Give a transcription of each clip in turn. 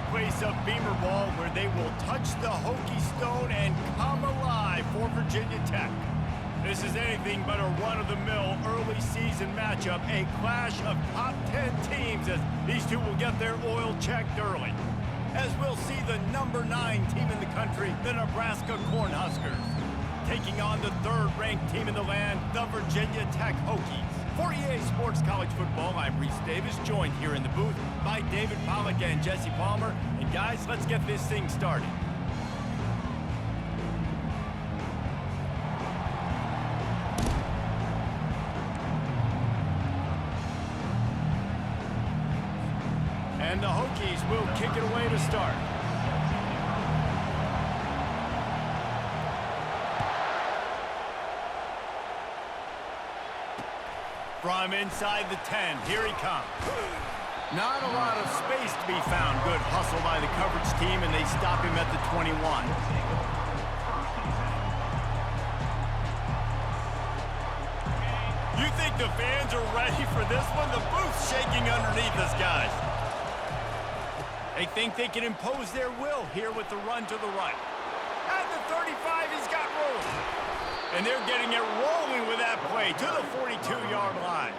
birthplace of Beamer ball, where they will touch the Hokie Stone and come alive for Virginia Tech. This is anything but a run-of-the-mill early season matchup, a clash of top 10 teams as these two will get their oil checked early. As we'll see the number 9 team in the country, the Nebraska Cornhuskers, taking on the 3rd-ranked team in the land, the Virginia Tech Hokies. For EA Sports College Football, I'm Reese Davis, joined here in the booth by David Pollack and Jesse Palmer. And guys, let's get this thing started. And the Hokies will kick it away to start. From inside the 10, here he comes. Not a lot of space to be found. Good hustle by the coverage team, and they stop him at the 21. You think the fans are ready for this one? The booth's shaking underneath us, guys. They think they can impose their will here with the run to the right. At the 35, he's got room. And they're getting it rolling with that play to the 42-yard line.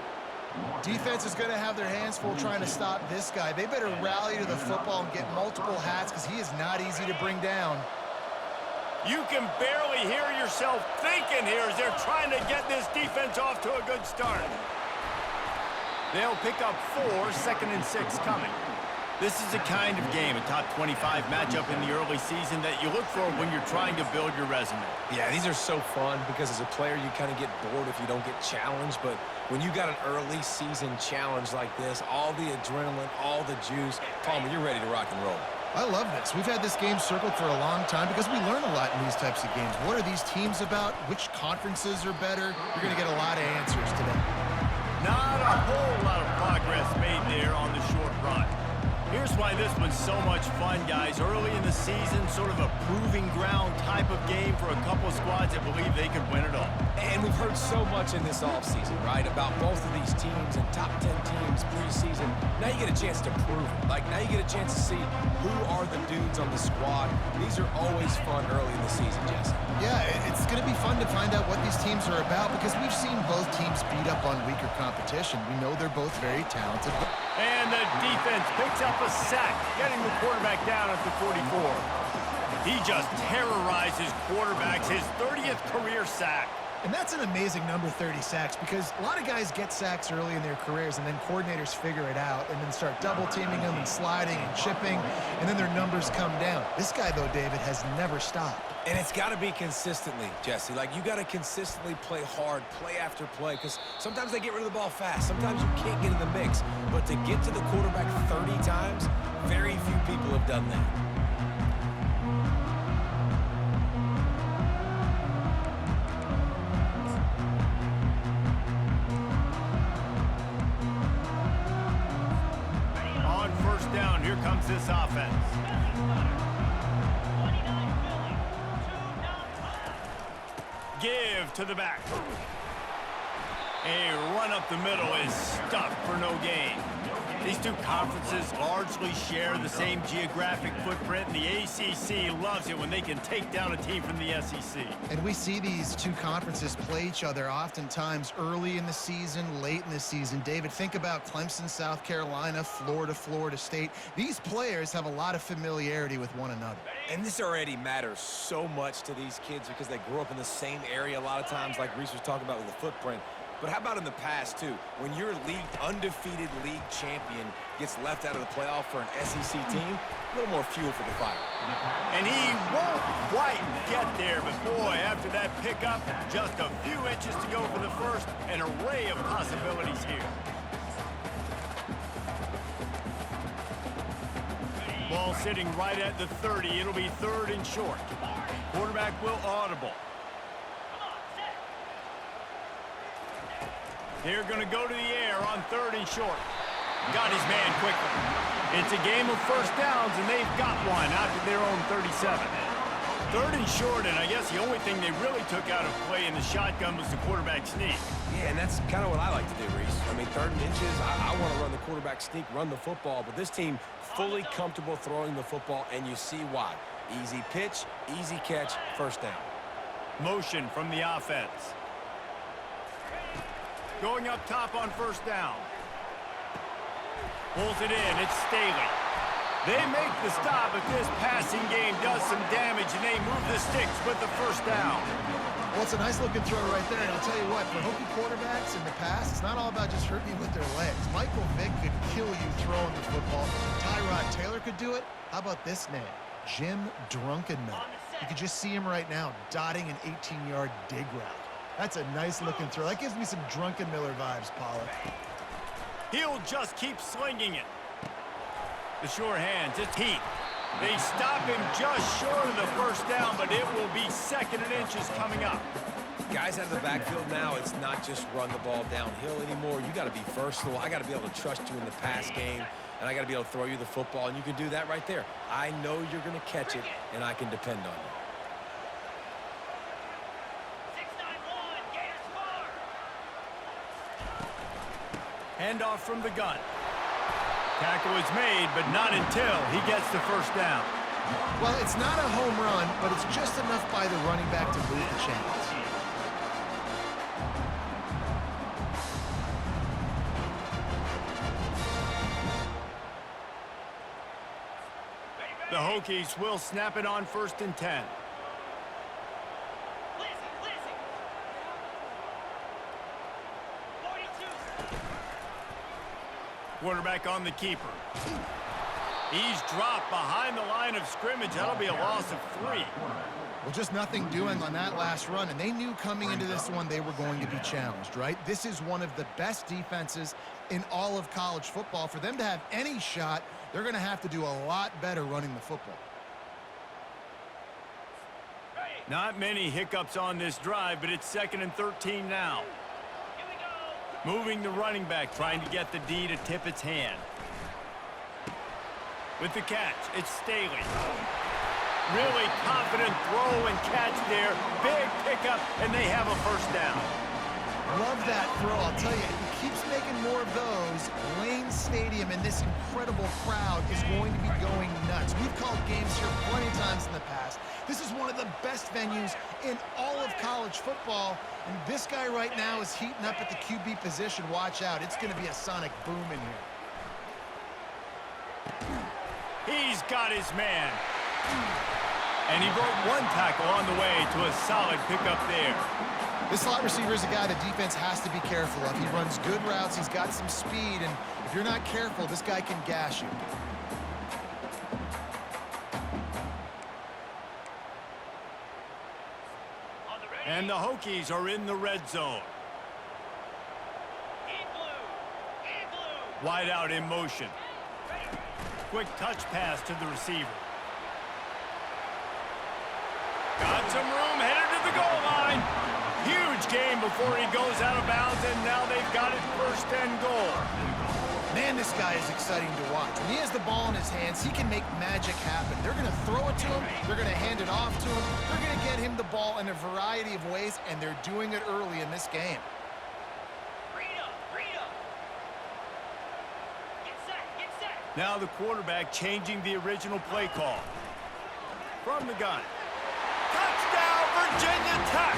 Defense is going to have their hands full trying to stop this guy. They better rally to the football and get multiple hats because he is not easy to bring down. You can barely hear yourself thinking here as they're trying to get this defense off to a good start. They'll pick up 4, 2nd and 6 coming. This is the kind of game, a top 25 matchup in the early season that you look for when you're trying to build your resume. Yeah, these are so fun because as a player, you kind of get bored if you don't get challenged. But when you got an early season challenge like this, all the adrenaline, all the juice, Palmer, you're ready to rock and roll. I love this. We've had this game circled for a long time because we learn a lot in these types of games. What are these teams about? Which conferences are better? You're going to get a lot of answers today. Not a whole lot of progress made there on the short run. Here's why this one's so much fun, guys. Early in the season, sort of a proving ground type of game for a couple of squads that believe they could win it all. And we've heard so much in this offseason, right, about both of these teams and top 10 teams preseason. Now you get a chance to prove it. Like, now you get a chance to see who are the dudes on the squad. These are always fun early in the season, Jesse. Yeah, it's going to be fun to find out what these teams are about because we've seen both teams beat up on weaker competition. We know they're both very talented. And the defense picks up a sack, getting the quarterback down at the 44. He just terrorizes quarterbacks, his 30th career sack. And that's an amazing number, 30 sacks, because a lot of guys get sacks early in their careers, and then coordinators figure it out and then start double-teaming them and sliding and chipping, and then their numbers come down. This guy, though, David, has never stopped. And it's got to be consistently, Jesse. Like, you got to consistently play hard, play after play, because sometimes they get rid of the ball fast. Sometimes you can't get in the mix. But to get to the quarterback 30 times, very few people have done that. On first down, here comes this offense. Give to the back. A run up the middle is stuffed for no gain. These two conferences largely share the same geographic footprint, and the ACC loves it when they can take down a team from the SEC. And we see these two conferences play each other oftentimes early in the season, late in the season. David, think about Clemson, South Carolina, Florida, Florida State. These players have a lot of familiarity with one another. And this already matters so much to these kids because they grew up in the same area a lot of times, like Reese was talking about with the footprint. But how about in the past, too? When your undefeated league champion gets left out of the playoff for an SEC team, a little more fuel for the fire. And he won't quite get there, but boy, after that pickup, just a few inches to go for the first, an array of possibilities here. Ball sitting right at the 30. It'll be 3rd and short. Quarterback will audible. They're going to go to the air on 3rd and short. Got his man quickly. It's a game of first downs, and they've got one out to their own 37. Third and short, and I guess the only thing they really took out of play in the shotgun was the quarterback sneak. Yeah, and that's kind of what I like to do, Reese. I mean, 3rd and inches, I want to run the quarterback sneak, run the football, but this team fully comfortable throwing the football, and you see why. Easy pitch, easy catch, first down. Motion from the offense. Going up top on first down. Pulls it in. It's Staley. They make the stop, but this passing game does some damage, and they move the sticks with the first down. Well, it's a nice-looking throw right there, and I'll tell you what, for Hokie quarterbacks in the past, it's not all about just hurting you with their legs. Michael Vick could kill you throwing the football. Tyrod Taylor could do it. How about this name? Jim Drunkenmiller. You can just see him right now dotting an 18-yard dig route. That's a nice-looking throw. That gives me some Drunkenmiller vibes, Pollard. He'll just keep slinging it. The sure hands, it's Heath. They stop him just short of the first down, but it will be 2nd and inches coming up. Guys out of the backfield now, it's not just run the ball downhill anymore. You got to be versatile. I got to be able to trust you in the pass game, and I got to be able to throw you the football, and you can do that right there. I know you're going to catch it, and I can depend on you. Handoff from the gun. Tackle is made, but not until he gets the first down. Well, it's not a home run, but it's just enough by the running back to move the chains. The Hokies will snap it on 1st and 10. Quarterback on the keeper. He's dropped behind the line of scrimmage. That'll be a loss of 3. Well, just nothing doing on that last run, and they knew coming into this one they were going to be challenged, right? This is one of the best defenses in all of college football. For them to have any shot, they're going to have to do a lot better running the football. Not many hiccups on this drive, but it's 2nd and 13 now. Moving the running back, trying to get the D to tip its hand. With the catch, it's Staley. Really confident throw and catch there. Big pickup, and they have a first down. Love that throw. I'll tell you, if he keeps making more of those, Lane Stadium and this incredible crowd is going to be going nuts. We've called games here plenty of times in the past. This is one of the best venues in all of college football, and this guy right now is heating up at the QB position. Watch out. It's going to be a sonic boom in here. He's got his man. And he broke one tackle on the way to a solid pickup there. This slot receiver is a guy the defense has to be careful of. He runs good routes. He's got some speed, and if you're not careful, this guy can gash you. And the Hokies are in the red zone. Wide out in motion. Quick touch pass to the receiver. Got some room, headed to the goal line. Huge game before he goes out of bounds, and now they've got it 1st and goal. Man, this guy is exciting to watch. When he has the ball in his hands, he can make magic happen. They're going to throw it to him. They're going to hand it off to him. They're going to get him the ball in a variety of ways, and they're doing it early in this game. Now the quarterback changing the original play call. From the gun. Touchdown, Virginia Tech!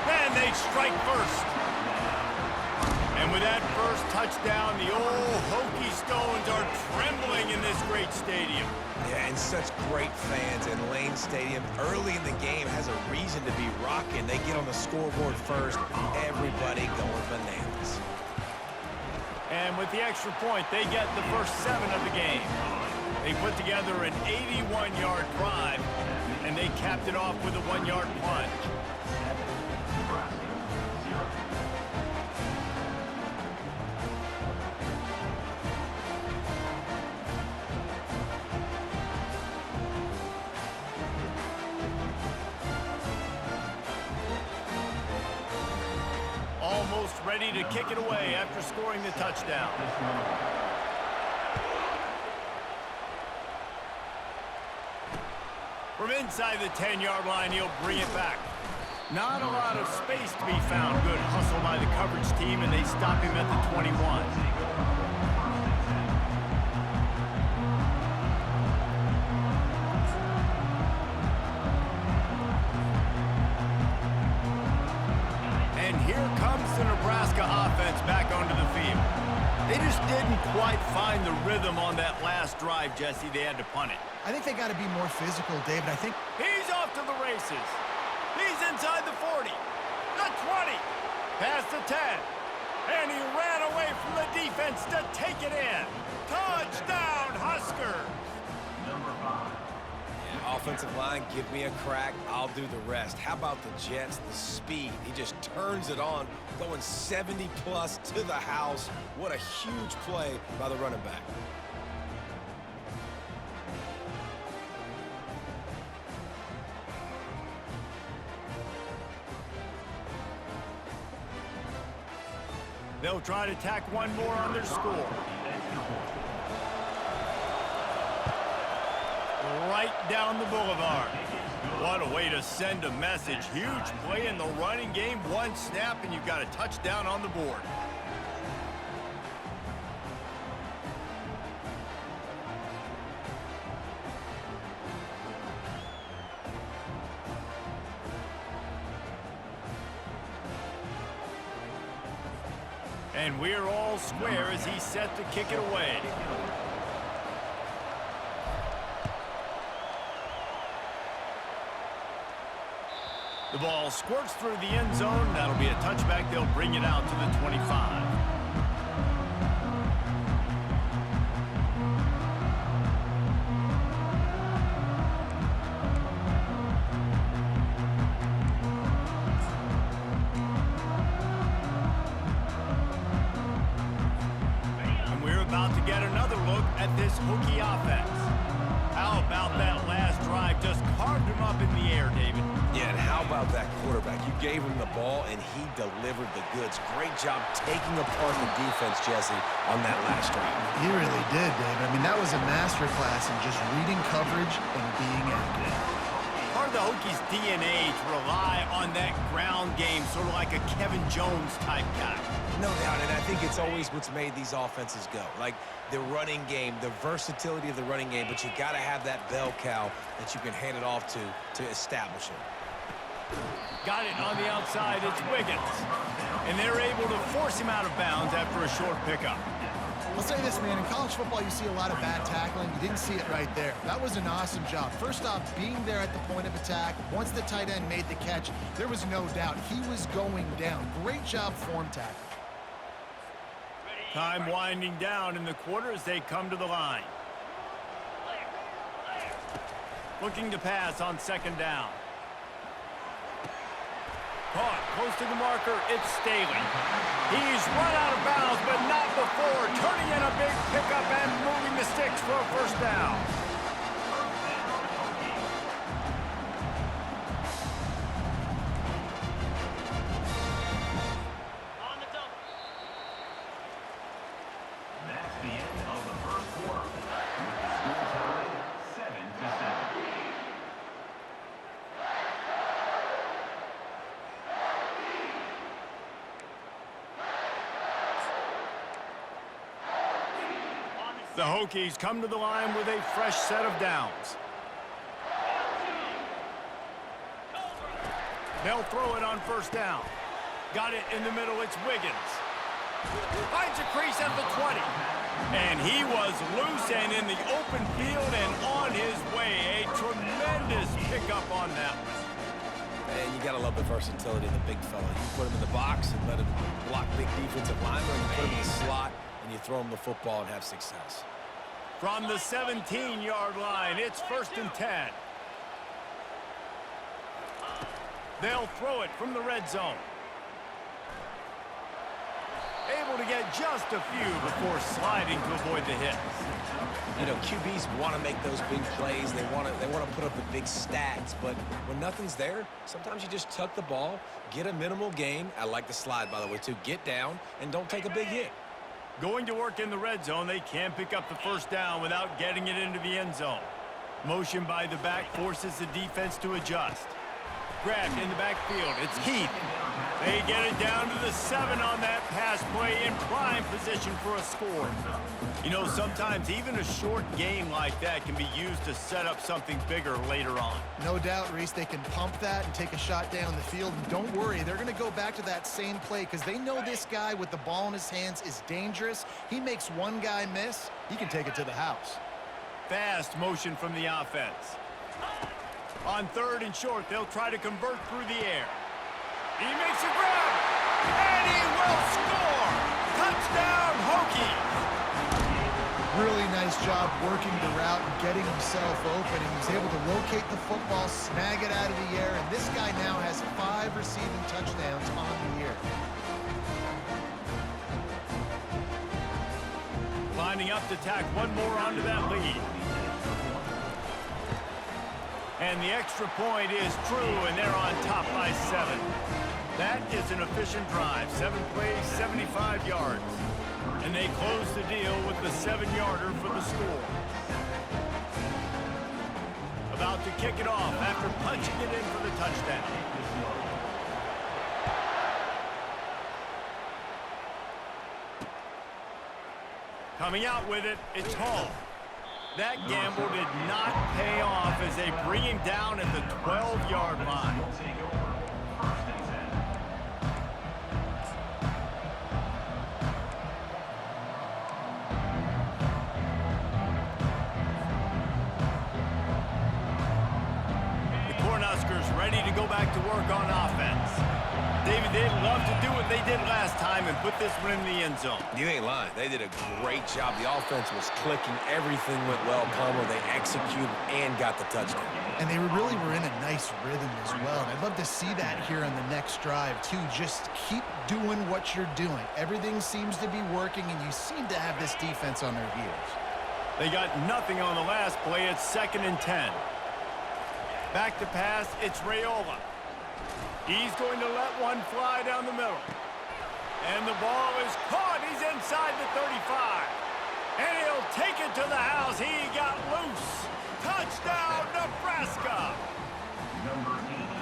And they strike first. And with that first touchdown, the old Hokie Stones are trembling in this great stadium. Yeah, and such great fans. And Lane Stadium early in the game has a reason to be rocking. They get on the scoreboard first. Everybody going bananas. And with the extra point, they get the first 7 of the game. They put together an 81-yard drive, and they capped it off with a 1-yard plunge. Almost ready to kick it away after scoring the touchdown. From inside the 10-yard line, he'll bring it back. Not a lot of space to be found. Good hustle by the coverage team, and they stop him at the 21. The Nebraska offense back onto the field. They just didn't quite find the rhythm on that last drive, Jesse. They had to punt it. I think they got to be more physical, David. I think he's off to the races. He's inside the 40, the 20, past the 10, and he ran away from the defense to take it in. Touchdown, Huskers! Number 5. Offensive line, give me a crack, I'll do the rest. How about the Jets, the speed? He just turns it on, going 70-plus to the house. What a huge play by the running back. They'll try to tack one more on their score. Right down the boulevard. What a way to send a message. Huge play in the running game. One snap, and you've got a touchdown on the board. And we're all square as he's set to kick it away. The ball squirts through the end zone. That'll be a touchback. They'll bring it out to the 25. And we're about to get another look at this Hokie offense. How about that last drive? Just carved him up in the air, David. Yeah, and how about that quarterback? You gave him the ball, and he delivered the goods. Great job taking apart the defense, Jesse, on that last drive. He really did, David. I mean, that was a masterclass in just reading coverage and being accurate. Part of the Hokies' DNA to rely on that ground game, sort of like a Kevin Jones type guy. No doubt, and I think it's always what's made these offenses go. Like the running game, the versatility of the running game, but you got to have that bell cow that you can hand it off to establish it. Got it on the outside. It's Wiggins. And they're able to force him out of bounds after a short pickup. I'll say this, man. In college football, you see a lot of bad tackling. You didn't see it right there. That was an awesome job. First off, being there at the point of attack. Once the tight end made the catch, there was no doubt he was going down. Great job form tackle. Time winding down in the quarter as they come to the line. Looking to pass on second down. Caught close to the marker, it's Staley. He's run out of bounds, but not before turning in a big pickup and moving the sticks for a first down. That's the end of the first quarter. Score time, 7-7. The Hokies come to the line with a fresh set of downs. They'll throw it on first down. Got it in the middle, it's Wiggins. Finds a crease at the 20. And he was loose and in the open field and on his way. A tremendous pickup on that one. And you got to love the versatility of the big fella. You put him in the box and let him block big defensive linemen, or you put him in the slot and you throw him the football and have success. From the 17-yard line, it's 1st and 10. They'll throw it from the red zone. Able to get just a few before sliding to avoid the hit. You know, QBs want to make those big plays. They want to put up the big stats, but when nothing's there, sometimes you just tuck the ball, get a minimal gain. I like the slide, by the way, too. Get down and don't take a big hit. Going to work in the red zone, they can't pick up the first down without getting it into the end zone. Motion by the back forces the defense to adjust. Grabbed in the backfield. It's Heath. They get it down to the 7 on that pass play in prime position for a score. You know, sometimes even a short game like that can be used to set up something bigger later on. No doubt, Reese, they can pump that and take a shot down the field. And don't worry, they're going to go back to that same play because they know this guy with the ball in his hands is dangerous. He makes one guy miss, he can take it to the house. Fast motion from the offense. On 3rd and short, they'll try to convert through the air. He makes a grab, and he will score! Touchdown, Hokies! Really nice job working the route and getting himself open. And he was able to locate the football, snag it out of the air, and this guy now has 5 receiving touchdowns on the year. Lining up to tack one more onto that lead. And the extra point is true, and they're on top by 7. That is an efficient drive. 7 plays, 75 yards. And they close the deal with the 7-yarder for the score. About to kick it off after punching it in for the touchdown. Coming out with it, it's Hall. That gamble did not pay off as they bring him down at the 12-yard line. The Cornhuskers ready to go back to work on offense. David, they'd love to do what they did last time and put this one in the end zone. You ain't lying. They did a great job. The offense was clicking. Everything went well. Palmer, they executed and got the touchdown. And they really were in a nice rhythm as well. And I'd love to see that here on the next drive, too. Just keep doing what you're doing. Everything seems to be working, and you seem to have this defense on their heels. They got nothing on the last play. It's 2nd and 10. Back to pass, it's Raiola. He's going to let one fly down the middle. And the ball is caught. He's inside the 35. And he'll take it to the house. He got loose. Touchdown, Nebraska.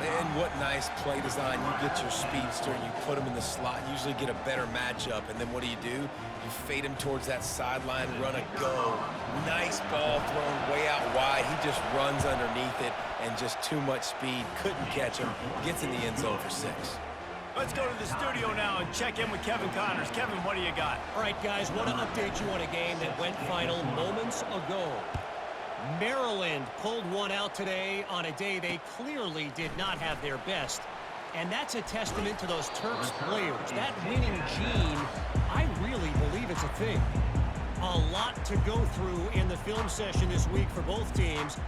And what nice play design. You get your speedster and you put him in the slot. Usually get a better matchup. And then what do? You fade him towards that sideline, run a go. Nice ball thrown way out wide. He just runs underneath it and just too much speed. Couldn't catch him. Gets in the end zone for 6. Let's go to the studio now and check in with Kevin Connors. Kevin, what do you got? All right, guys, want to update you on a game that went final moments ago. Maryland pulled one out today on a day they clearly did not have their best. And that's a testament to those Terps players. That winning gene, I really believe it's a thing. A lot to go through in the film session this week for both teams.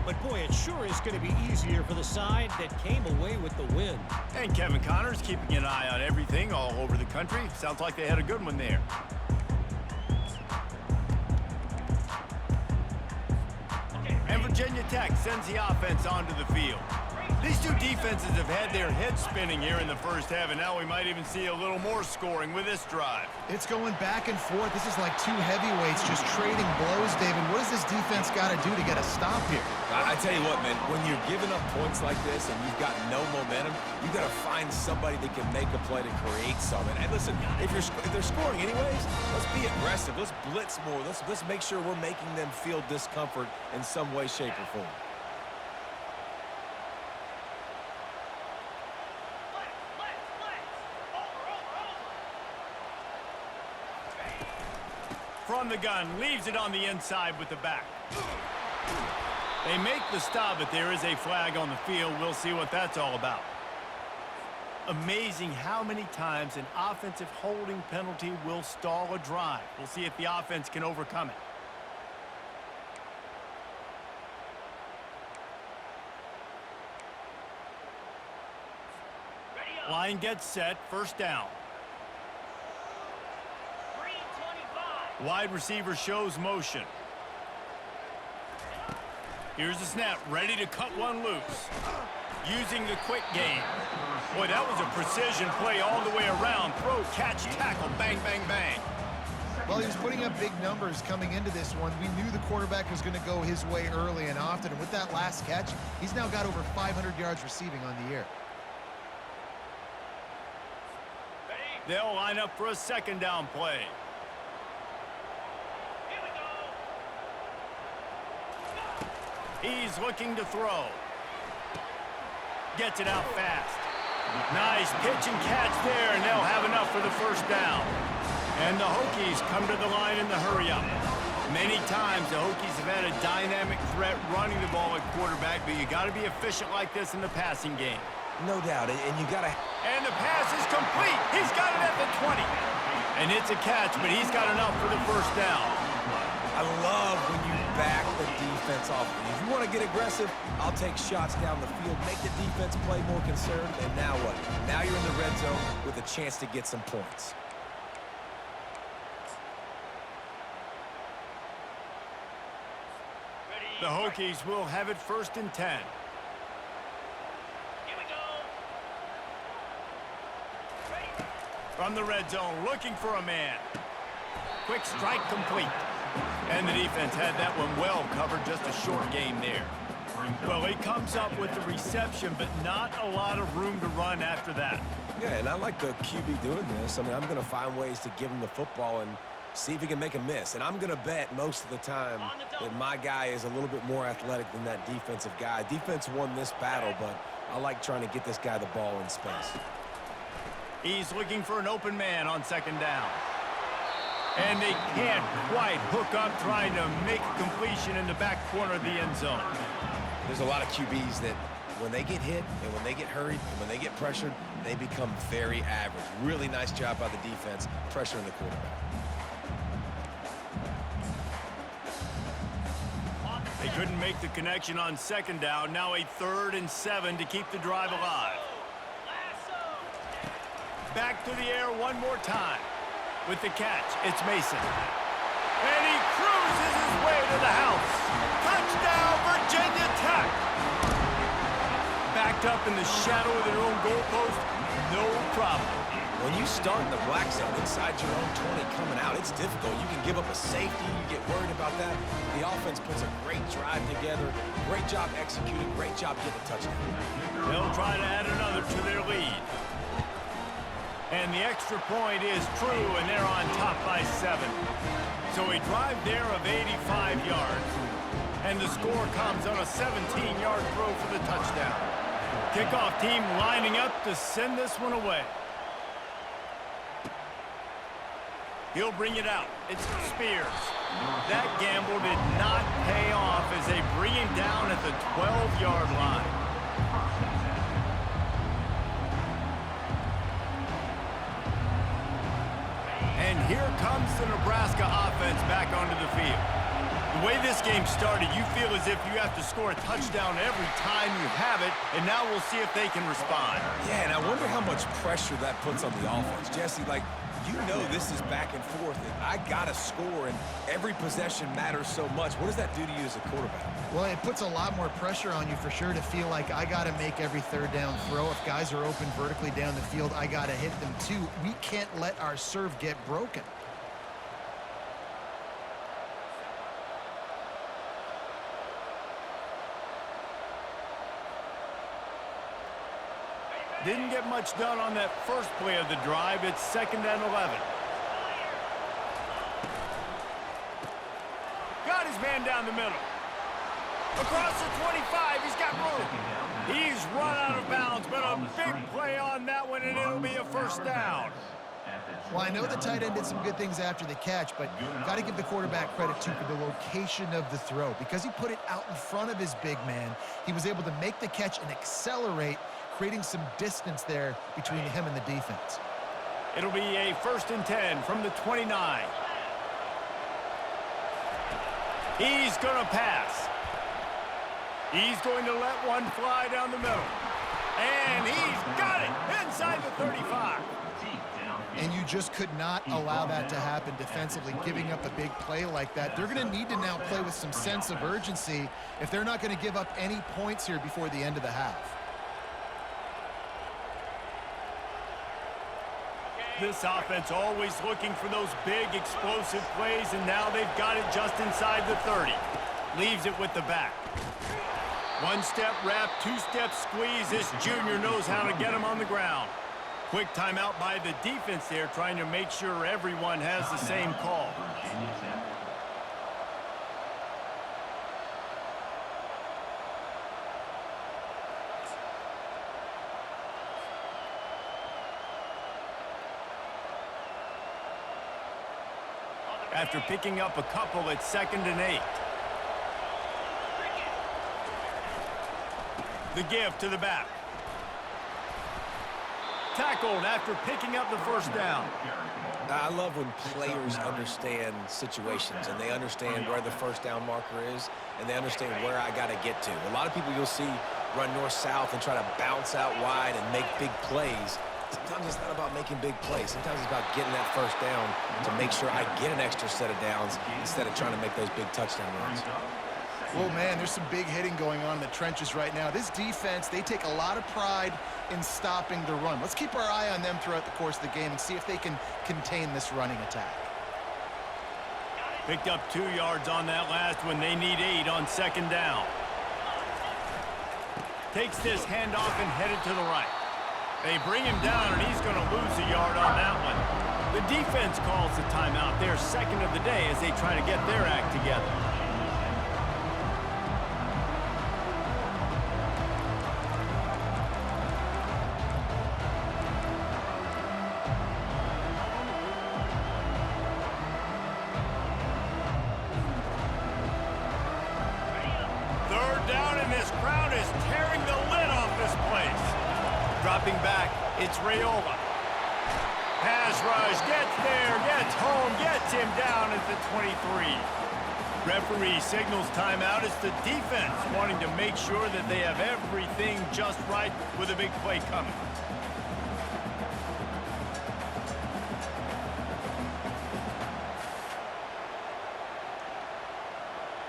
But, boy, it sure is going to be easier for the side that came away with the win. And Kevin Connors keeping an eye on everything all over the country. Sounds like they had a good one there. And Virginia Tech sends the offense onto the field. These two defenses have had their heads spinning here in the first half, and now we might even see a little more scoring with this drive. It's going back and forth. This is like two heavyweights just trading blows, David. What does this defense got to do to get a stop here? I tell you what, man, when you're giving up points like this and you've got no momentum, you got to find somebody that can make a play to create something. And listen, if they're scoring anyways, let's be aggressive. Let's blitz more. Let's make sure we're making them feel discomfort in some way, shape, or form. From the gun, leaves it on the inside with the back. They make the stop, but there is a flag on the field. We'll see what that's all about. Amazing how many times an offensive holding penalty will stall a drive. We'll see if the offense can overcome it. Line gets set, first down. Wide receiver shows motion. Here's the snap, ready to cut one loose. Using the quick game. Boy, that was a precision play all the way around. Throw, catch, tackle, bang, bang, bang. Well, he was putting up big numbers coming into this one. We knew the quarterback was going to go his way early and often. And with that last catch, he's now got over 500 yards receiving on the year. They'll line up for a second down play. He's looking to throw. Gets it out fast. Nice pitch and catch there, and they'll have enough for the first down. And the Hokies come to the line in the hurry-up. Many times the Hokies have had a dynamic threat running the ball at quarterback, but you got to be efficient like this in the passing game. No doubt, and you got to... And the pass is complete. He's got it at the 20. And it's a catch, but he's got enough for the first down. I love when you back the defense off. If you want to get aggressive, I'll take shots down the field, make the defense play more conservative, and now what? Now you're in the red zone with a chance to get some points. The Hokies will have it 1st and 10. From the red zone, looking for a man. Quick strike complete. And the defense had that one well covered, just a short game there. Well, he comes up with the reception, but not a lot of room to run after that. Yeah, and I like the QB doing this. I mean, I'm going to find ways to give him the football and see if he can make a miss. And I'm going to bet most of the time that my guy is a little bit more athletic than that defensive guy. Defense won this battle, but I like trying to get this guy the ball in space. He's looking for an open man on second down. And they can't quite hook up trying to make a completion in the back corner of the end zone. There's a lot of QBs that when they get hit and when they get hurried and when they get pressured, they become very average. Really nice job by the defense pressuring the quarterback. They couldn't make the connection on second down. Now a 3rd and 7 to keep the drive alive. Back to the air one more time. With the catch, it's Mason. And he cruises his way to the house. Touchdown, Virginia Tech. Backed up in the shadow of their own goalpost, no problem. When you start in the black zone inside your own 20 coming out, it's difficult. You can give up a safety. You get worried about that. The offense puts a great drive together. Great job executing. Great job getting a touchdown. They'll try to add another to their lead. And the extra point is true, and they're on top by 7. So a drive there of 85 yards. And the score comes on a 17-yard throw for the touchdown. Kickoff team lining up to send this one away. He'll bring it out. It's Spears. That gamble did not pay off as they bring him down at the 12-yard line. And here comes the Nebraska offense back onto the field. The way this game started, you feel as if you have to score a touchdown every time you have it, and now we'll see if they can respond. Yeah, and I wonder how much pressure that puts on the offense. Jesse, like, you know this is back and forth, and I got to score, and every possession matters so much. What does that do to you as a quarterback? Well, it puts a lot more pressure on you for sure to feel like I got to make every 3rd down throw. If guys are open vertically down the field, I got to hit them too. We can't let our serve get broken. Didn't get much done on that first play of the drive. It's 2nd and 11. Got his man down the middle. Across the 25, he's got room. He's run out of bounds, but a big play on that one, and it'll be a first down. Well, I know the tight end did some good things after the catch, but got to give the quarterback credit, too, for the location of the throw. Because he put it out in front of his big man, he was able to make the catch and accelerate, creating some distance there between him and the defense. It'll be a 1st and 10 from the 29. He's going to pass. He's going to let one fly down the middle. And he's got it inside the 35. And you just could not allow that to happen defensively, giving up a big play like that. They're going to need to now play with some sense of urgency if they're not going to give up any points here before the end of the half. This offense always looking for those big, explosive plays, and now they've got it just inside the 30. Leaves it with the back. One-step wrap, two-step squeeze. This junior knows how to get him on the ground. Quick timeout by the defense there, trying to make sure everyone has the same call. After picking up a couple, it's 2nd and 8. The give to the back. Tackled after picking up the first down. I love when players understand situations and they understand where the first down marker is and they understand where I got to get to. A lot of people you'll see run north-south and try to bounce out wide and make big plays. Sometimes it's not about making big plays. Sometimes it's about getting that first down to make sure I get an extra set of downs instead of trying to make those big touchdown runs. Well, man, there's some big hitting going on in the trenches right now. This defense, they take a lot of pride in stopping the run. Let's keep our eye on them throughout the course of the game and see if they can contain this running attack. Picked up 2 yards on that last one. They need 8 on 2nd down. Takes this handoff and headed to the right. They bring him down, and he's going to lose a yard on that one. The defense calls the timeout. Their 2nd of the day as they try to get their act together. Dropping back, it's Raiola. Pass rush, gets there, gets home, gets him down at the 23. Referee signals timeout. It's the defense wanting to make sure that they have everything just right with a big play coming.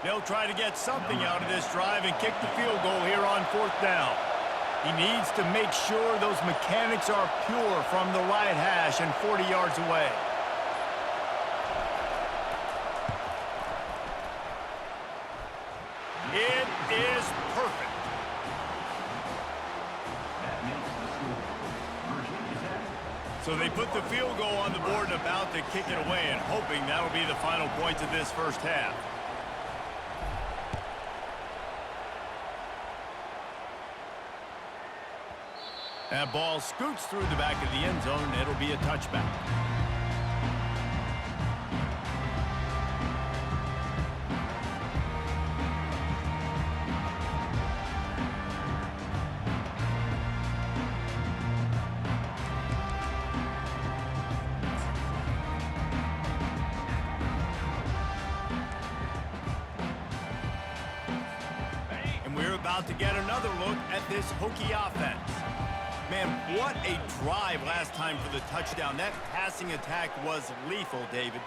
They'll try to get something out of this drive and kick the field goal here on 4th down. He needs to make sure those mechanics are pure from the right hash and 40 yards away. It is perfect. So they put the field goal on the board and about to kick it away and hoping that'll be the final points of this first half. That ball scoots through the back of the end zone. It'll be a touchback. And we're about to get another look at this Hokie offense. Man, what a drive last time for the touchdown. That passing attack was lethal, David.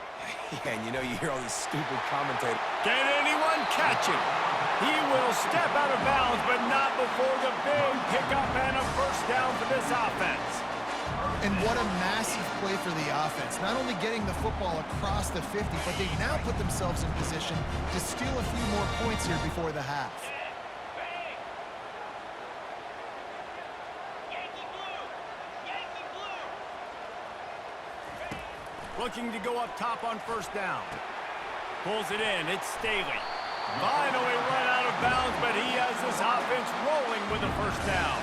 Yeah, and you know, you hear all these stupid commentators. Can anyone catch him? He will step out of bounds, but not before the big pickup and a first down for this offense. And what a massive play for the offense. Not only getting the football across the 50, but they've now put themselves in position to steal a few more points here before the half. Looking to go up top on first down. Pulls it in. It's Staley. Finally run out of bounds, but he has this offense rolling with a first down.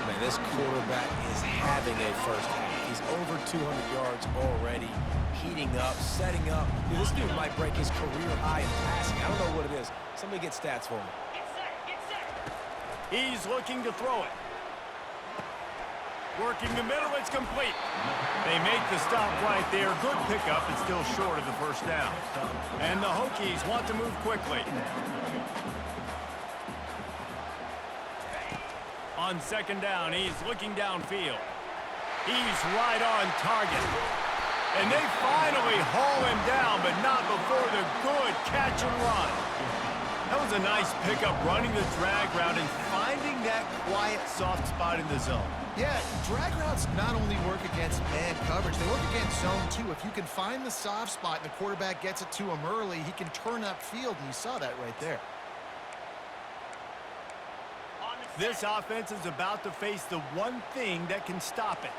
Man, this quarterback is having a first half. He's over 200 yards already, heating up, setting up. Dude, this dude might break his career high in passing. I don't know what it is. Somebody get stats for him. He's looking to throw it. Working the middle, it's complete. They make the stop right there. Good pickup, and still short of the first down. And the Hokies want to move quickly. On second down, he's looking downfield. He's right on target. And they finally haul him down, but not before the good catch and run. That was a nice pickup, running the drag route and finding that quiet, soft spot in the zone. Yeah, drag routes not only work against man coverage, they work against zone too. If you can find the soft spot and the quarterback gets it to him early, he can turn upfield, and you saw that right there. This offense is about to face the one thing that can stop it.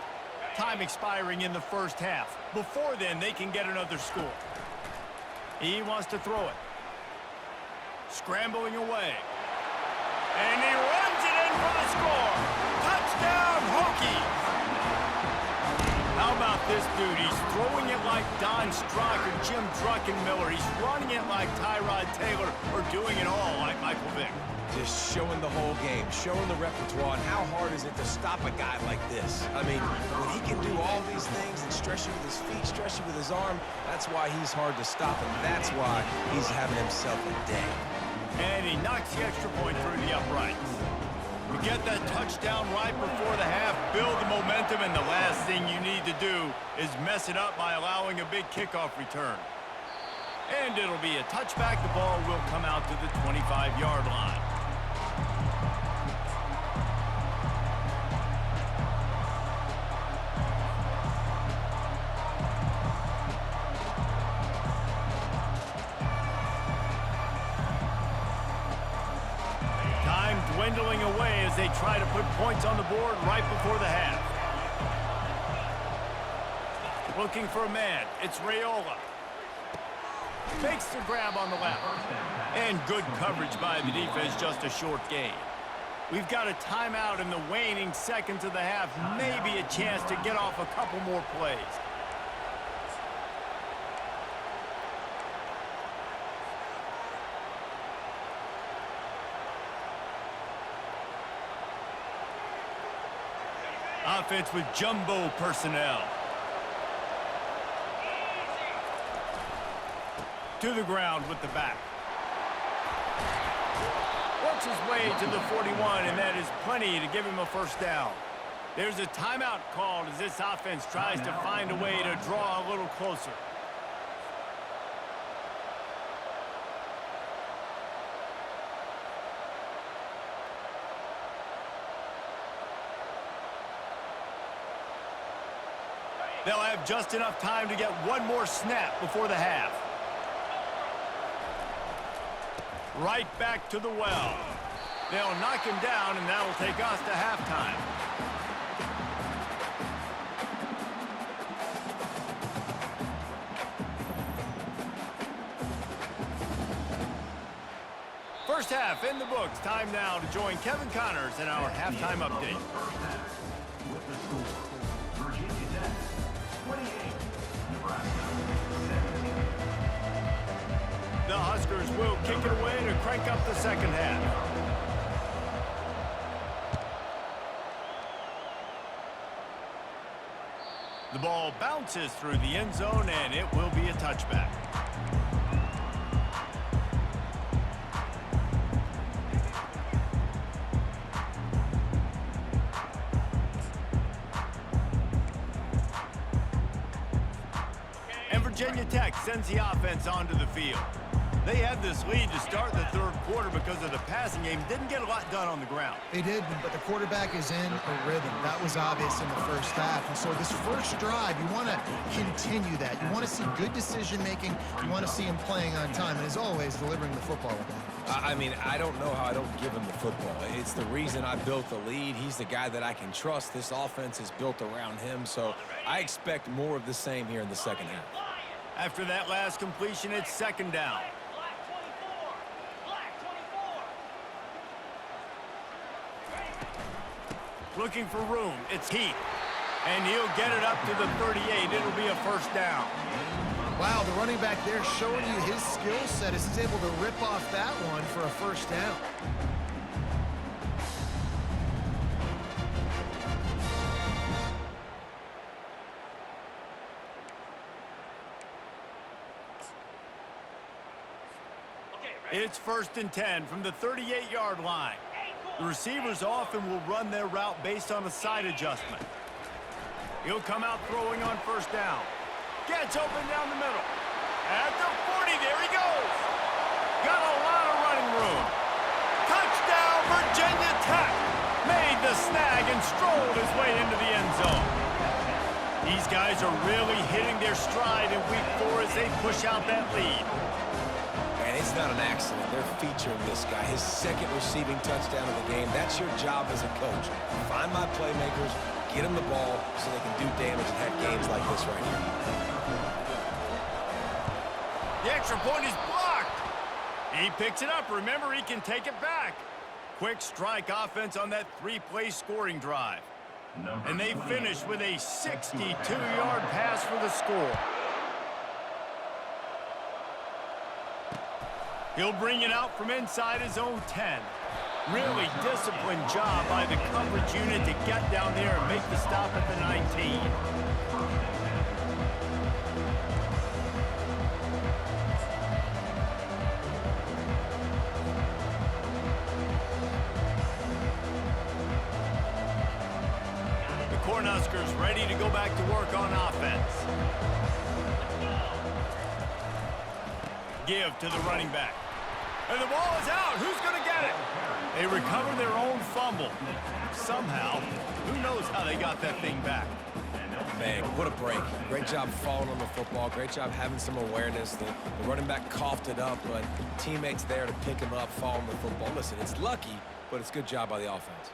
Time expiring in the first half. Before then, they can get another score. He wants to throw it. Scrambling away. And he runs it in for the score. Touchdown, Hokies! How about this dude? He's throwing it like Don Strock or Jim Druckenmiller. He's running it like Tyrod Taylor, or doing it all like Michael Vick. Just showing the whole game, showing the repertoire, and how hard is it to stop a guy like this? I mean, when he can do all these things and stretch you with his feet, stretch you with his arm, that's why he's hard to stop, and that's why he's having himself a day. And he knocks the extra point through the uprights. You get that touchdown right before the half, build the momentum, and the last thing you need to do is mess it up by allowing a big kickoff return. And it'll be a touchback. The ball will come out to the 25-yard line. Dwindling away as they try to put points on the board right before the half. Looking for a man. It's Raiola. Makes the grab on the left. And good coverage by the defense, just a short gain. We've got a timeout in the waning seconds of the half. Maybe a chance to get off a couple more plays. Offense with jumbo personnel. To the ground with the back. Works his way to the 41, and that is plenty to give him a first down. There's a timeout called as this offense tries to find a way to draw a little closer. They'll have just enough time to get one more snap before the half. Right back to the well. They'll knock him down, and that'll take us to halftime. First half in the books. Time now to join Kevin Connors in our halftime update. With the score, Virginia Tech 28, Nebraska 17. The Huskers will kick it away to crank up the second half. The ball bounces through the end zone, and it will be a touchback. And Virginia Tech sends the offense onto the field. They had this lead to start the third quarter because of the passing game. Didn't get a lot done on the ground. They did, but the quarterback is in a rhythm. That was obvious in the first half. And so this first drive, you want to continue that. You want to see good decision-making. You want to see him playing on time. And as always, delivering the football with that. I mean, I don't know how I don't give him the football. It's the reason I built the lead. He's the guy that I can trust. This offense is built around him. So I expect more of the same here in the second half. After that last completion, it's second down. Looking for room. It's Heath. And he'll get it up to the 38. It'll be a first down. Wow, the running back there showing you his skill set as he's able to rip off that one for a first down. It's 1st and 10 from the 38-yard line. The receivers often will run their route based on a side adjustment. He'll come out throwing on first down. Gets open down the middle. At the 40, there he goes. Got a lot of running room. Touchdown, Virginia Tech! Made the snag and strolled his way into the end zone. These guys are really hitting their stride in week 4 as they push out that lead. And it's not an accident. They're featuring this guy. His second receiving touchdown of the game. That's your job as a coach. Find my playmakers, get them the ball so they can do damage and have games like this right here. The extra point is blocked. He picks it up. Remember, he can take it back. Quick strike offense on that 3-play scoring drive. And they finish with a 62-yard pass for the score. He'll bring it out from inside his own 10. Really disciplined job by the coverage unit to get down there and make the stop at the 19. The Cornhuskers ready to go back to work on offense. Give to the running back. And the ball is out. Who's going to get it? They recover their own fumble. Somehow, who knows how they got that thing back. Man, what a break. Great job falling on the football. Great job having some awareness. The running back coughed it up, but teammates there to pick him up, fall on the football. Listen, it's lucky, but it's a good job by the offense.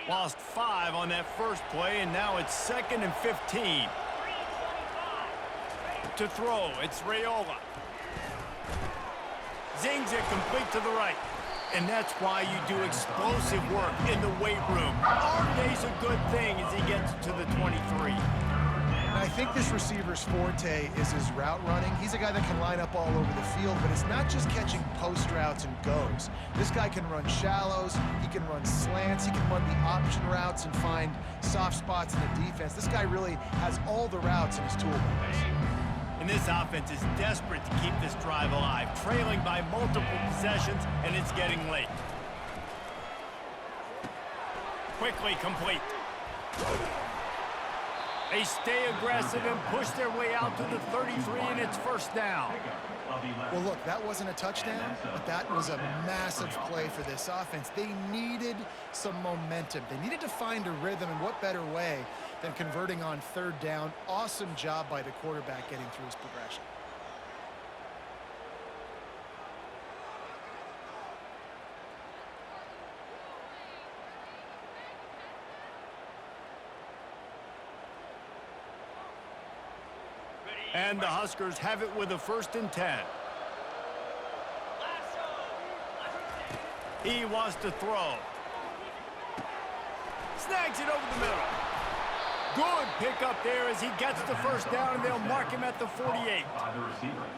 Lost 5 on that first play, and now it's 2nd and 15. To throw, it's Raiola. Zings it complete to the right. And that's why you do explosive work in the weight room. Arm day's a good thing as he gets to the 23. I think this receiver's forte is his route running. He's a guy that can line up all over the field, but it's not just catching post routes and goes. This guy can run shallows, he can run slants, he can run the option routes and find soft spots in the defense. This guy really has all the routes in his toolbox. And this offense is desperate to keep this drive alive, trailing by multiple possessions, and it's getting late. Quickly complete. They stay aggressive and push their way out to the 33, and it's first down. Well, look, that wasn't a touchdown, but that was a massive play for this offense. They needed some momentum. They needed to find a rhythm, and what better way than converting on 3rd down. Awesome job by the quarterback getting through his progression. And the Huskers have it with a 1st and 10. He wants to throw. Snags it over the middle. Good pickup there as he gets the first down, and they'll mark him at the 48.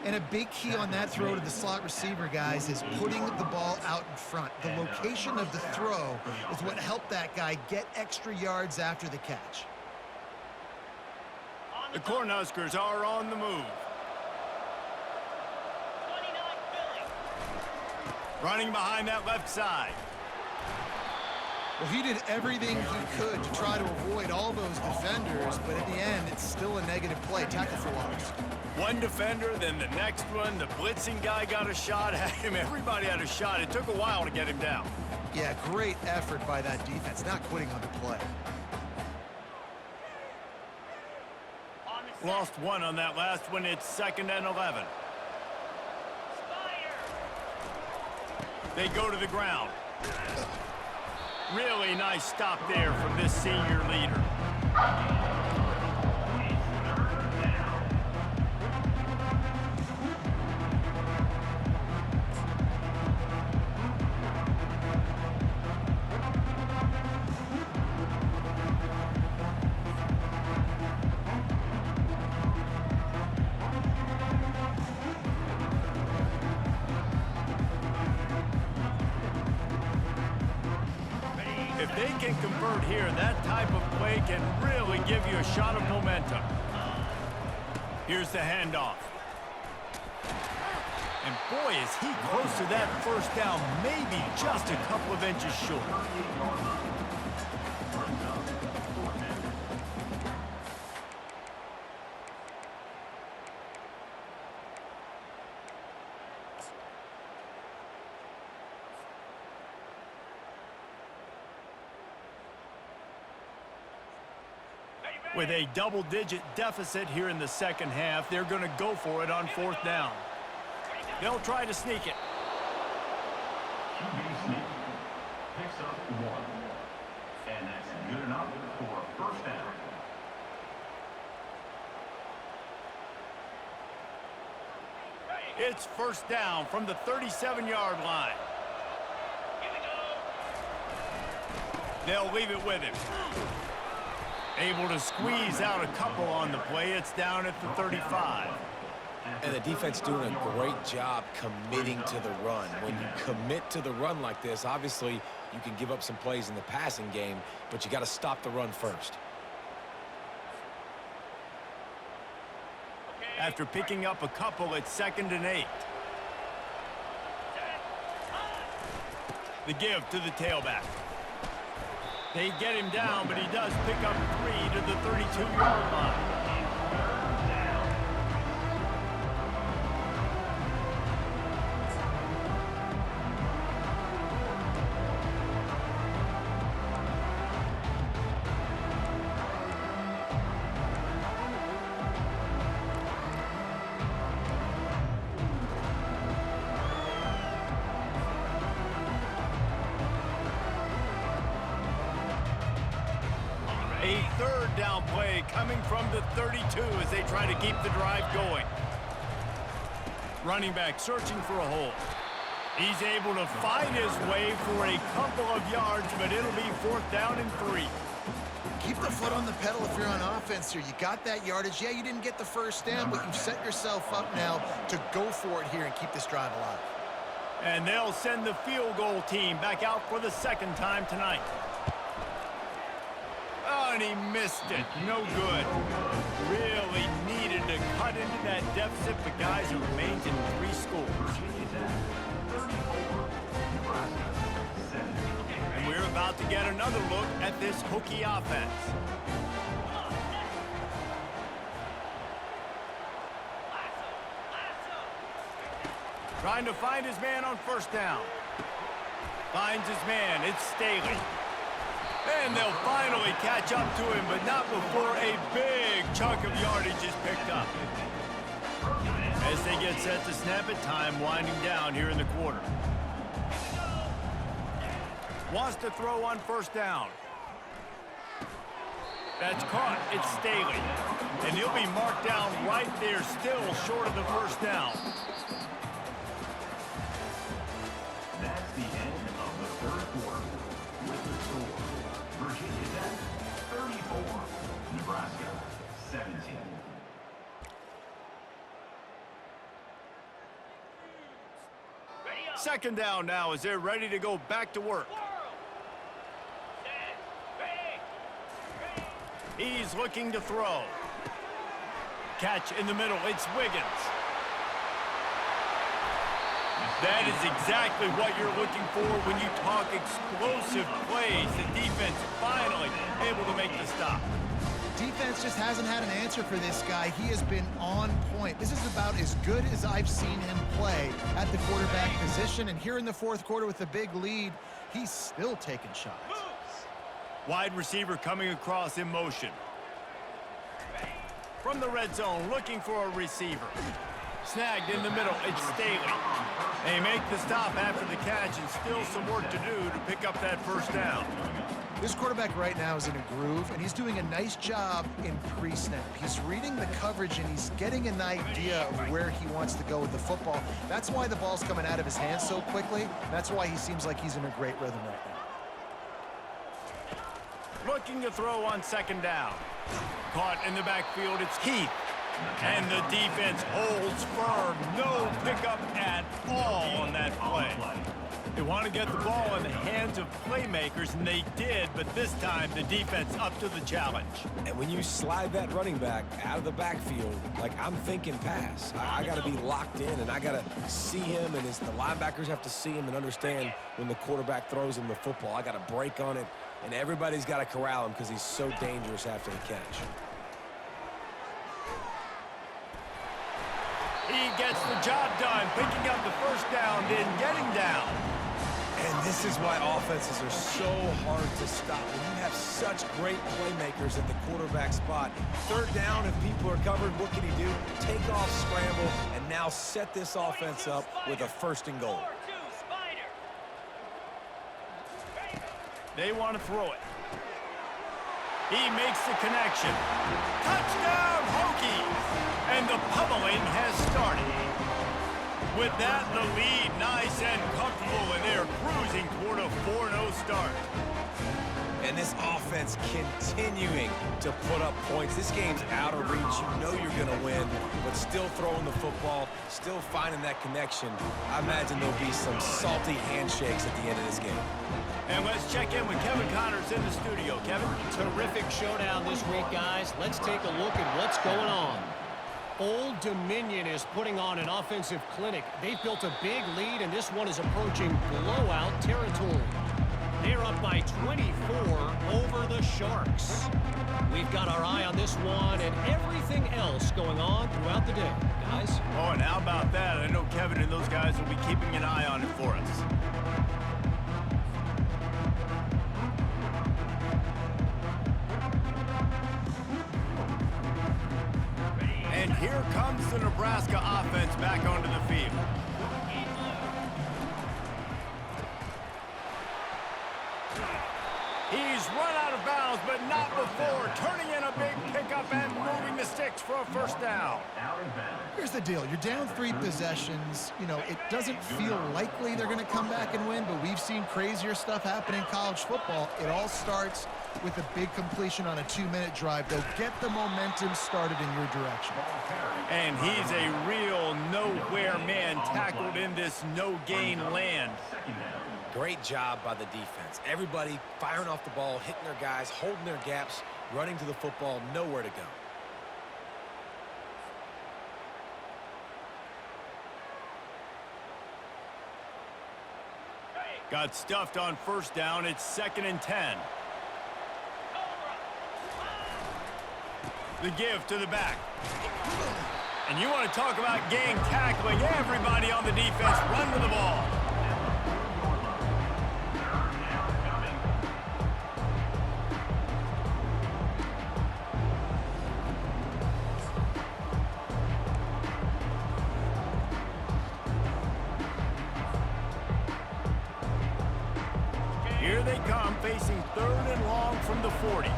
And a big key on that throw to the slot receiver, guys, is putting the ball out in front. The location of the throw is what helped that guy get extra yards after the catch. The Cornhuskers are on the move. Running behind that left side. Well, he did everything he could to try to avoid all those defenders, but at the end, it's still a negative play. Tackle for loss. One defender, then the next one. The blitzing guy got a shot at him. Everybody had a shot. It took a while to get him down. Yeah, great effort by that defense, not quitting on the play. Lost 1 on that last one. It's 2nd and 11. They go to the ground. Really nice stop there from this senior leader. If they can convert here, that type of play can really give you a shot of momentum. Here's the handoff. And boy, is he close to that first down, maybe just a couple of inches short. With a double-digit deficit here in the second half, they're going to go for it on 4th down. They'll try to sneak it. QB sneak. Picks up 1. And that's good enough for a first down. It's 1st down from the 37-yard line. They'll leave it with him. Able to squeeze out a couple on the play. It's down at the 35. And the defense doing a great job committing to the run. When you commit to the run like this, obviously you can give up some plays in the passing game, but you got to stop the run first. After picking up a couple, it's 2nd and 8. The give to the tailback. They get him down, but he does pick up 3 to the 32-yard line. A 3rd down play coming from the 32 as they try to keep the drive going. Running back searching for a hole. He's able to find his way for a couple of yards, but it'll be 4th down and 3. Keep the foot on the pedal if you're on offense here. You got that yardage. Yeah, you didn't get the first down, but you've set yourself up now to go for it here and keep this drive alive. And they'll send the field goal team back out for the 2nd time tonight. Oh, and he missed it. No good. Really needed to cut into that deficit, but guys, it remains in 3 scores. And we're about to get another look at this Hokie offense. Trying to find his man on 1st down. Finds his man. It's Staley. And they'll finally catch up to him, but not before a big chunk of yardage is picked up. As they get set to snap it, time winding down here in the quarter. Wants to throw on 1st down. That's caught. It's Staley. And he'll be marked down right there, still short of the 1st down. That's the end of the 3rd quarter. With the score, Virginia Tech 34, Nebraska 17. Second down now as they're ready to go back to work. He's looking to throw. Catch in the middle. It's Wiggins. That is exactly what you're looking for when you talk explosive plays. The defense finally able to make the stop. Defense just hasn't had an answer for this guy. He has been on point. This is about as good as I've seen him play at the quarterback position. And here in the 4th quarter with a big lead, he's still taking shots. Wide receiver coming across in motion. From the red zone, looking for a receiver. Snagged in the middle, it's Staley. They make the stop after the catch, and still some work to do to pick up that 1st down. This quarterback right now is in a groove, and he's doing a nice job in pre-snap. He's reading the coverage, and he's getting an idea of where he wants to go with the football. That's why the ball's coming out of his hands so quickly. That's why he seems like he's in a great rhythm right now. Looking to throw on 2nd down. Caught in the backfield, it's Heath. And the defense holds firm. No pickup at all on that play. They want to get the ball in the hands of playmakers, and they did, but this time the defense up to the challenge. And when you slide that running back out of the backfield, like I'm thinking pass, I got to be locked in, and I got to see him, and the linebackers have to see him and understand when the quarterback throws him the football. I got to break on it, and everybody's got to corral him because he's so dangerous after the catch. He gets the job done, picking up the 1st down, then getting down. And this is why offenses are so hard to stop. When you have such great playmakers at the quarterback spot, third down, if people are covered, what can he do? Take off, scramble, and now set this offense up with a 1st and goal. They want to throw it. He makes the connection. Touchdown, Hokies! And the pummeling has started. With that, the lead nice and comfortable, and they're cruising toward a 4-0 start. And this offense continuing to put up points. This game's out of reach. You know you're going to win, but still throwing the football, still finding that connection. I imagine there'll be some salty handshakes at the end of this game. And let's check in with Kevin Connors in the studio. Kevin? Terrific showdown this week, guys. Let's take a look at what's going on. Old Dominion is putting on an offensive clinic. They've built a big lead, and this one is approaching blowout territory. They're up by 24 over the Sharks. We've got our eye on this one and everything else going on throughout the day, guys. Oh, and how about that? I know Kevin and those guys will be keeping an eye on it for us. And here comes the Nebraska offense back onto the field. He's run out of bounds, but not before turning in a big pickup and moving the sticks for a 1st down. Here's the deal. You're down 3 possessions. You know, it doesn't feel likely they're going to come back and win, but we've seen crazier stuff happen in college football. It all starts with a big completion on a 2-minute drive. They'll get the momentum started in your direction. And he's a real nowhere man tackled in this no-gain land. Great job by the defense. Everybody firing off the ball, hitting their guys, holding their gaps, running to the football, nowhere to go. Got stuffed on 1st down. It's 2nd and 10. The give to the back. And you want to talk about game tackling. Everybody on the defense run to the ball. Here they come, facing 3rd and long from the 40.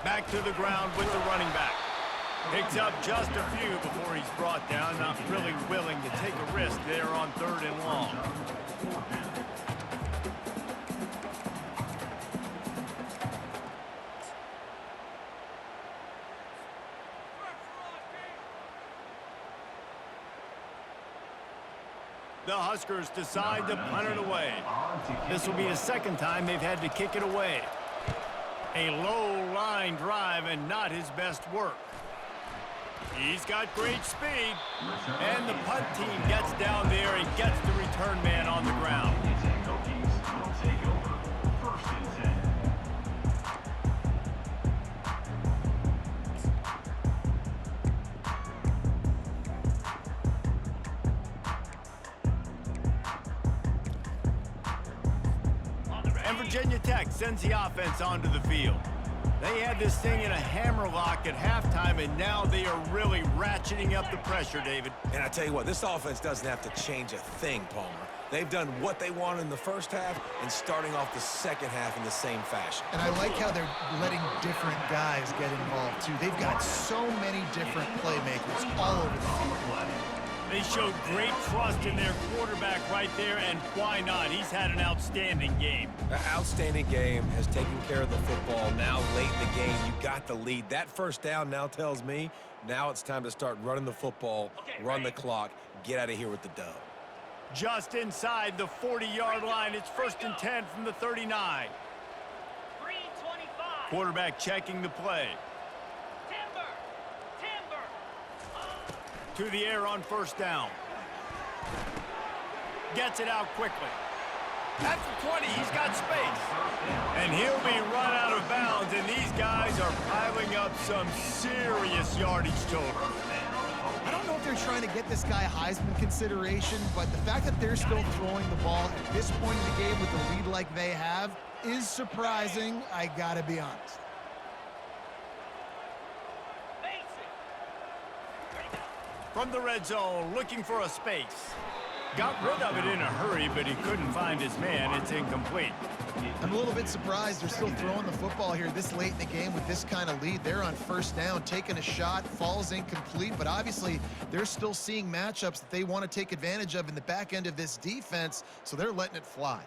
Back to the ground with the running back. Picks up just a few before he's brought down. Not really willing to take a risk there on 3rd and long. The Huskers decide to punt it away. This will be the 2nd time they've had to kick it away. A low-line drive and not his best work. He's got great speed. And the punt team gets down there and gets the return man on the ground. And Virginia Tech sends the offense onto the field. They had this thing in a hammerlock at halftime, and now they are really ratcheting up the pressure, David. And I tell you what, this offense doesn't have to change a thing, Palmer. They've done what they wanted in the 1st half and starting off the 2nd half in the same fashion. And I like how they're letting different guys get involved, too. They've got so many different playmakers all over the field. They showed great trust in their quarterback right there, and why not? He's had an outstanding game. An outstanding game, has taken care of the football. Now late in the game, you got the lead. That 1st down now tells me now it's time to start running the football, run the clock, get out of here with the dub. Just inside the 40-yard line. It's 1st and 10 from the 39. 325. Quarterback checking the play. To the air on 1st down. Gets it out quickly. At the 20, he's got space. And he'll be run out of bounds, and these guys are piling up some serious yardage total. I don't know if they're trying to get this guy Heisman consideration, but the fact that they're still throwing the ball at this point in the game with the lead like they have is surprising, I gotta be honest. From the red zone, looking for a space. Got rid of it in a hurry, but he couldn't find his man. It's incomplete. I'm a little bit surprised they're still throwing the football here this late in the game with this kind of lead. They're on first down, taking a shot, falls incomplete, but obviously they're still seeing matchups that they want to take advantage of in the back end of this defense, so they're letting it fly.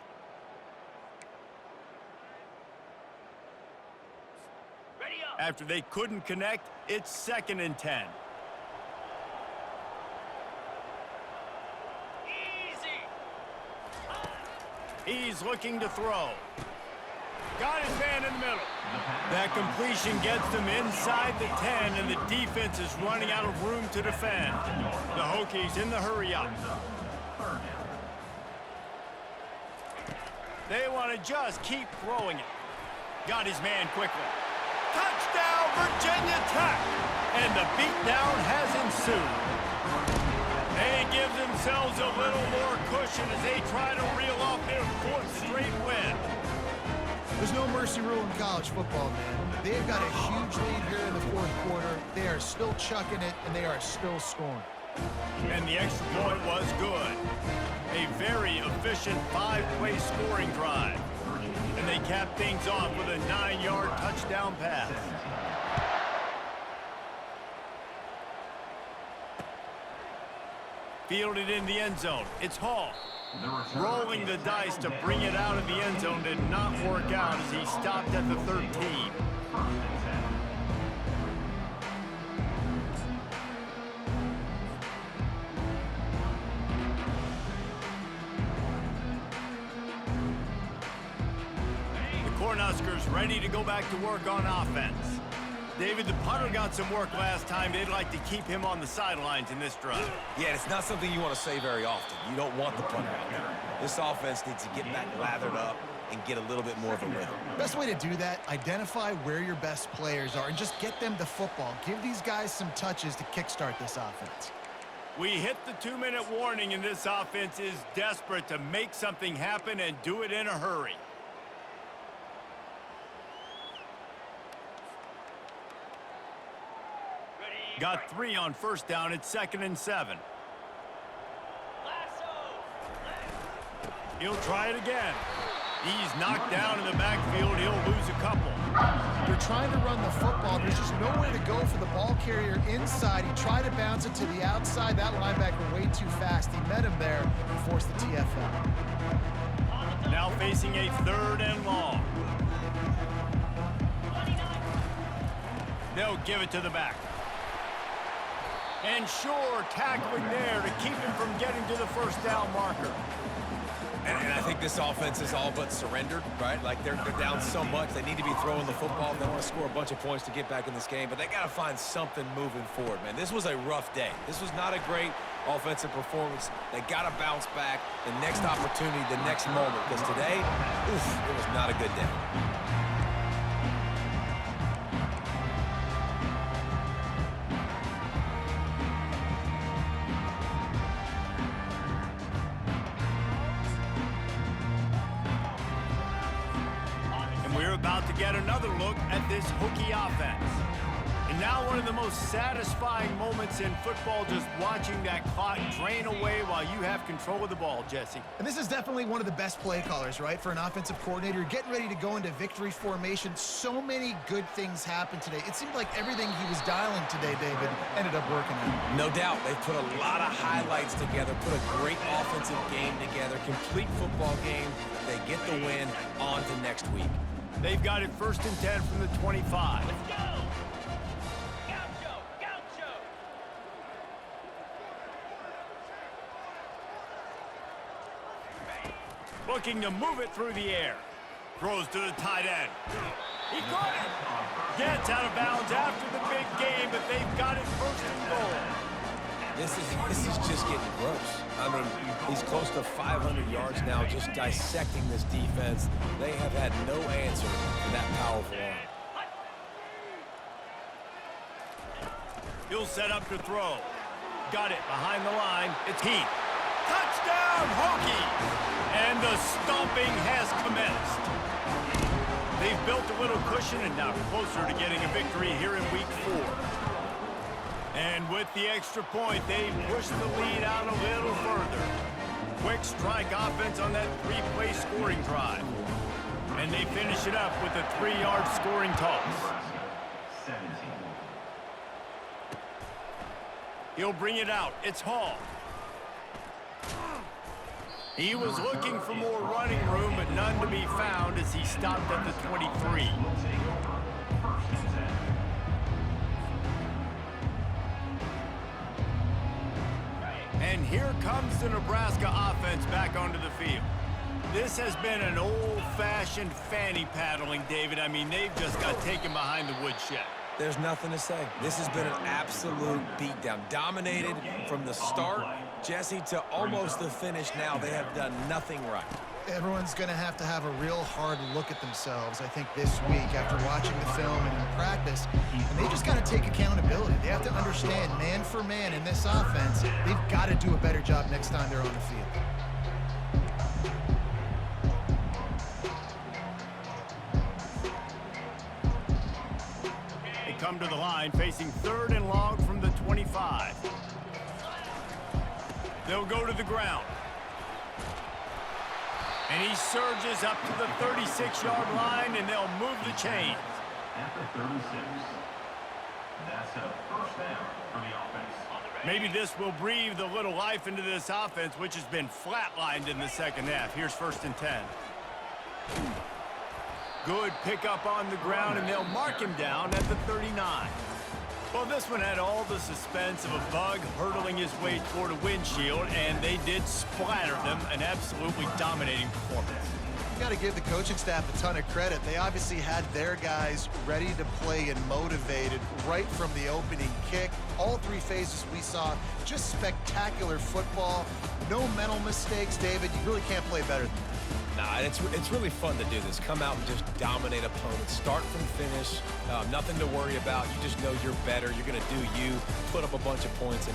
After they couldn't connect, it's 2nd and 10. He's looking to throw. Got his man in the middle. That completion gets them inside the 10, and the defense is running out of room to defend. The Hokies in the hurry up. They want to just keep throwing it. Got his man quickly. Touchdown, Virginia Tech! And the beatdown has ensued. They give themselves a little more cushion as they try to reel off their 4th straight win. There's no mercy rule in college football, man. They've got a huge lead here in the 4th quarter. They are still chucking it, and they are still scoring. And the extra point was good. A very efficient 5-play scoring drive. And they cap things off with a 9-yard touchdown pass. Fielded in the end zone. It's Hall. Rolling the dice to bring it out of the end zone did not work out as he stopped at the 13. The Cornhuskers ready to go back to work on offense. David, the punter got some work last time. They'd like to keep him on the sidelines in this drive. Yeah, it's not something you want to say very often. You don't want the punter out there. This offense needs to get back lathered up and get a little bit more of a rhythm. Best way to do that, identify where your best players are and just get them the football. Give these guys some touches to kickstart this offense. We hit the 2-minute warning, and this offense is desperate to make something happen and do it in a hurry. Got 3 on first down. It's 2nd and 7. He'll try it again. He's knocked down in the backfield. He'll lose a couple. They're trying to run the football. There's just nowhere to go for the ball carrier inside. He tried to bounce it to the outside. That linebacker way too fast. He met him there and forced the TFL. Now facing a 3rd and long. They'll give it to the back. And sure, tackling there to keep him from getting to the first down marker. And I think this offense is all but surrendered, right? Like they're down so much, they need to be throwing the football. They want to score a bunch of points to get back in this game, but they got to find something moving forward, man. This was a rough day. This was not a great offensive performance. They got to bounce back the next opportunity, the next moment, because today, oof, it was not a good day. We're about to get another look at this Hokie offense. And now one of the most satisfying moments in football, just watching that clock drain away while you have control of the ball, Jesse. And this is definitely one of the best play callers, right, for an offensive coordinator. Getting ready to go into victory formation. So many good things happened today. It seemed like everything he was dialing today, David, ended up working out. No doubt. They put a lot of highlights together, put a great offensive game together, complete football game. They get the win. On to next week. They've got it 1st and 10 from the 25. Let's go! Gaucho! Gaucho! Looking to move it through the air. Throws to the tight end. He caught it. Gets out of bounds after the big game, but they've got it 1st and goal. This is just getting gross. I mean, he's close to 500 yards now, just dissecting this defense. They have had no answer for that powerful arm. He'll set up to throw. Got it behind the line. It's Heath. Touchdown, Hokies! And the stomping has commenced. They've built a little cushion and now closer to getting a victory here in week 4. And with the extra point, they push the lead out a little further. Quick strike offense on that 3-play scoring drive. And they finish it up with a 3-yard scoring toss. Nebraska, 17. He'll bring it out. It's Hall. He was looking for more running room, but none to be found as he stopped at the 23. Will take over. First and 10. And here comes the Nebraska offense back onto the field. This has been an old-fashioned fanny paddling, David. I mean, they've just got taken behind the woodshed. There's nothing to say. This has been an absolute beatdown. Dominated from the start, Jesse, to almost the finish now. They have done nothing right. Everyone's going to have a real hard look at themselves, I think, this week after watching the film and in practice. And they just got to take accountability. They have to understand, man for man in this offense, they've got to do a better job next time they're on the field. Come to the line, facing 3rd and long from the 25. They'll go to the ground. And he surges up to the 36-yard line, and they'll move the chains. At the 36. That's a first down for the offense. Maybe this will breathe a little life into this offense, which has been flatlined in the second half. Here's 1st and 10. Good pickup on the ground, and they'll mark him down at the 39. Well, this one had all the suspense of a bug hurtling his way toward a windshield, and they did splatter them. An absolutely dominating performance. You got to give the coaching staff a ton of credit. They obviously had their guys ready to play and motivated right from the opening kick. All 3 phases we saw, just spectacular football. No mental mistakes, David. You really can't play better than that. Nah, it's really fun to do this. Come out and just dominate opponents. Start from finish. Nothing to worry about. You just know you're better. You're going to do you, put up a bunch of points, and win.